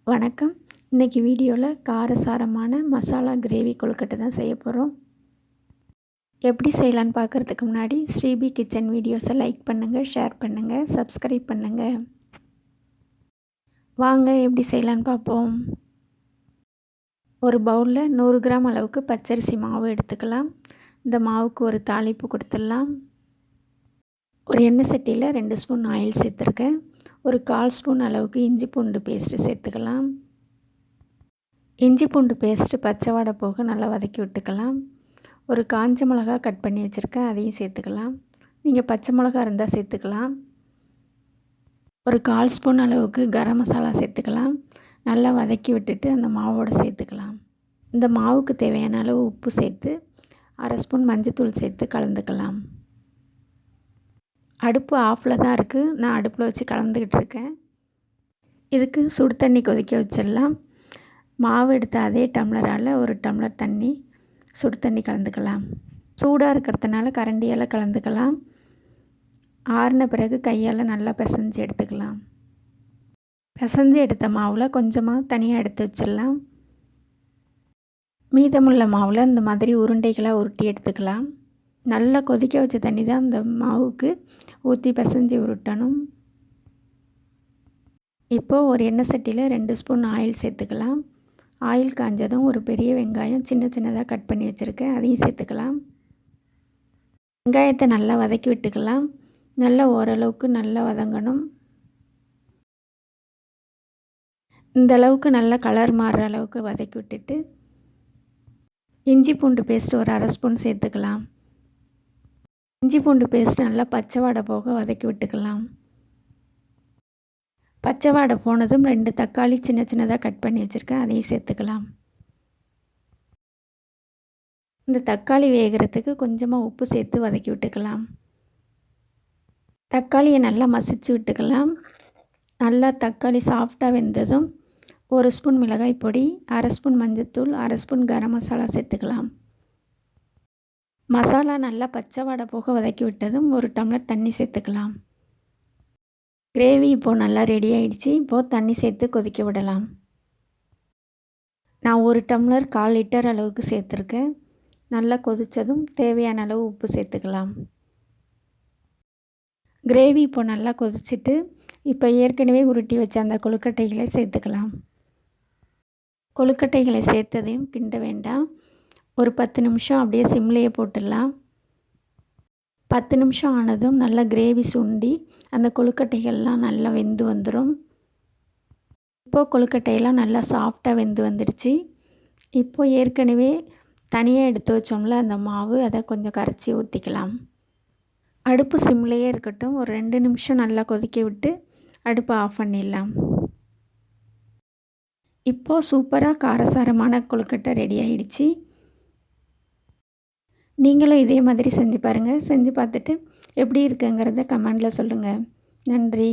வணக்கம். இன்றைக்கி வீடியோவில் காரசாரமான மசாலா கிரேவி கொழுக்கட்டை தான் செய்ய போகிறோம். எப்படி செய்யலான்னு பார்க்குறதுக்கு முன்னாடி ஸ்ரீபி கிச்சன் வீடியோஸை லைக் பண்ணுங்கள், ஷேர் பண்ணுங்கள், சப்ஸ்கிரைப் பண்ணுங்கள். வாங்க எப்படி செய்யலான்னு பார்ப்போம். ஒரு பவுலில் 100 கிராம் அளவுக்கு பச்சரிசி மாவு எடுத்துக்கலாம். இந்த மாவுக்கு ஒரு தாளிப்பு கொடுத்துடலாம். ஒரு எண்ணெய் சட்டியில் 2 ஸ்பூன் ஆயில் சேர்த்துருக்கேன். ஒரு 1/4 ஸ்பூன் அளவுக்கு இஞ்சி பூண்டு பேஸ்ட்டு சேர்த்துக்கலாம். இஞ்சி பூண்டு பேஸ்ட்டு பச்சை வாடை போக நல்லா வதக்கி விட்டுக்கலாம். ஒரு காஞ்ச மிளகா கட் பண்ணி வச்சுருக்கேன், அதையும் சேர்த்துக்கலாம். நீங்கள் பச்சை மிளகா இருந்தால் சேர்த்துக்கலாம். ஒரு 1/4 ஸ்பூன் அளவுக்கு கரம் மசாலா சேர்த்துக்கலாம். நல்லா வதக்கி விட்டுட்டு அந்த மாவோடு சேர்த்துக்கலாம். இந்த மாவுக்கு தேவையான அளவு உப்பு சேர்த்து 1/2 ஸ்பூன் மஞ்சத்தூள் சேர்த்து கலந்துக்கலாம். அடுப்பு ஆஃபில் தான் இருக்குது. நான் அடுப்பில் வச்சு கலந்துக்கிட்டு இருக்கேன். இதுக்கு சுடு தண்ணி கொதிக்க வச்சிடலாம். மாவு எடுத்த அதே டம்ளரால் ஒரு டம்ளர் தண்ணி சுடு தண்ணி கலந்துக்கலாம். சூடாக இருக்கிறதுனால கரண்டியால் கலந்துக்கலாம். ஆறின பிறகு கையால் நல்லா பிசைஞ்சு எடுத்துக்கலாம். பிசைஞ்சு எடுத்த மாவில் கொஞ்சமாக தனியாக எடுத்து வச்சிடலாம். மீதமுள்ள மாவில் இந்த மாதிரி உருண்டைகளாக உருட்டி எடுத்துக்கலாம். நல்லா கொதிக்க வச்ச தண்ணி தான் அந்த மாவுக்கு ஊற்றி பிசைஞ்சு உருட்டணும். இப்போது ஒரு எண்ணெய் சட்டியில் 2 ஸ்பூன் ஆயில் சேர்த்துக்கலாம். ஆயில் காஞ்சதும் ஒரு பெரிய வெங்காயம் சின்ன சின்னதாக கட் பண்ணி வச்சுருக்கேன், அதையும் சேர்த்துக்கலாம். வெங்காயத்தை நல்லா வதக்கி விட்டுக்கலாம். நல்லா ஓரளவுக்கு நல்லா வதங்கணும். இந்த அளவுக்கு நல்லா கலர் மாறுற அளவுக்கு வதக்கி விட்டுட்டு இஞ்சி பூண்டு பேஸ்ட்டு ஒரு 1/2 ஸ்பூன் சேர்த்துக்கலாம். இஞ்சி பூண்டு பேஸ்ட்டு நல்லா பச்சை வாடை போக வதக்கி விட்டுக்கலாம். பச்சை வாடை போனதும் 2 தக்காளி சின்ன சின்னதாக கட் பண்ணி வச்சுருக்கேன், அதையும் சேர்த்துக்கலாம். இந்த தக்காளி வேகிறதுக்கு கொஞ்சமாக உப்பு சேர்த்து வதக்கி விட்டுக்கலாம். தக்காளியை நல்லா மசிச்சு விட்டுக்கலாம். நல்லா தக்காளி சாஃப்டாக வெந்ததும் 1 ஸ்பூன் மிளகாய் பொடி, 1/2 ஸ்பூன் மஞ்சத்தூள், 1/2 ஸ்பூன் கரம் மசாலா சேர்த்துக்கலாம். மசாலா நல்லா பச்சை வாடை போக வதக்கி விட்டதும் 1 டம்ளர் தண்ணி சேர்த்துக்கலாம். கிரேவி இப்போது நல்லா ரெடி ஆகிடுச்சு. இப்போது தண்ணி சேர்த்து கொதிக்க விடலாம். நான் 1 டம்ளர் 1/4 லிட்டர் அளவுக்கு சேர்த்துருக்கேன். நல்லா கொதித்ததும் தேவையான அளவு உப்பு சேர்த்துக்கலாம். கிரேவி இப்போது நல்லா கொதிச்சுட்டு இப்போ ஏற்கனவே உருட்டி வச்ச அந்த கொழுக்கட்டைகளை சேர்த்துக்கலாம். கொழுக்கட்டைகளை சேர்த்ததையும் கிண்ட வேண்டாம். ஒரு 10 நிமிஷம் அப்படியே சிம்லேயே போட்டுடலாம். 10 நிமிஷம் ஆனதும் நல்லா கிரேவி சுண்டி அந்த கொழுக்கட்டைகள்லாம் நல்லா வெந்து வந்துடும். இப்போது கொழுக்கட்டையெல்லாம் நல்லா சாஃப்டாக வெந்து வந்துடுச்சு. இப்போது ஏற்கனவே தனியாக எடுத்து வச்சோம்ல அந்த மாவு, அதை கொஞ்சம் கரைச்சி ஊற்றிக்கலாம். அடுப்பு சிம்லேயே இருக்கட்டும். ஒரு 2 நிமிஷம் நல்லா கொதிக்க விட்டு அடுப்பை ஆஃப் பண்ணிடலாம். இப்போது சூப்பராக காரசாரமான கொழுக்கட்டை ரெடி ஆகிடுச்சு. நீங்களும் இதே மாதிரி செஞ்சு பாருங்கள். செஞ்சு பார்த்துட்டு எப்படி இருக்குங்கிறத கமெண்டில் சொல்லுங்கள். நன்றி.